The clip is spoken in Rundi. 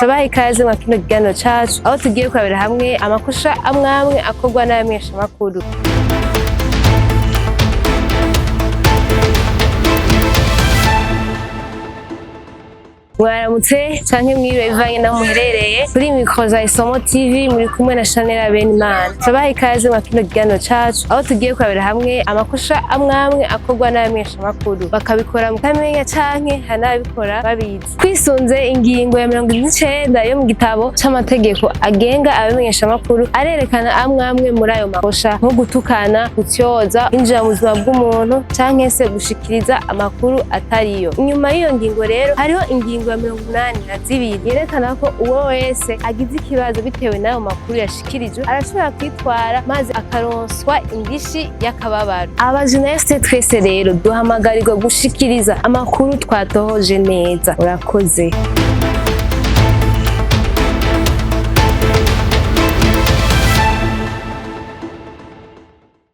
Turabaha ikaze mu kino kiganiro cacu aho tugiye kurabira hamwe amakosa amwe akorwa n'abamenyesha amakuru. Mwaramutse canke mwiriwe bivanye naho muherereye kuri mikro za Isomo TV muri kumwe na Chanel Benimana. Turabaha ikaze mu kino kiganiro cacu aho tugiye kurabira hamwe amakosa amwe akorwa n'abamenyesha amakuru bakabikora mukamenya canke hanabikora babizi. Kwisunze ingingo ya 29 yo mu gitabo c'amategeko agenga abamenyesha amakuru arerekana amwe muri ayo makosa nko gutukana, gutyoza, injira mu buzima bw'umuntu canke se gushikiriza amakuru atariyo. Inyuma y'iyo ngingo rero hariho ingingo 82 yerekana ko uwo wese agize ikibazo bitewe n'ayo makuru yashikirijwe arashobora kwitwara maze akaronswa indishi y'akababaro. Abajournaliste twese rero duhamagarirwa gushikiriza amakuru twatohoje neza. Urakoze.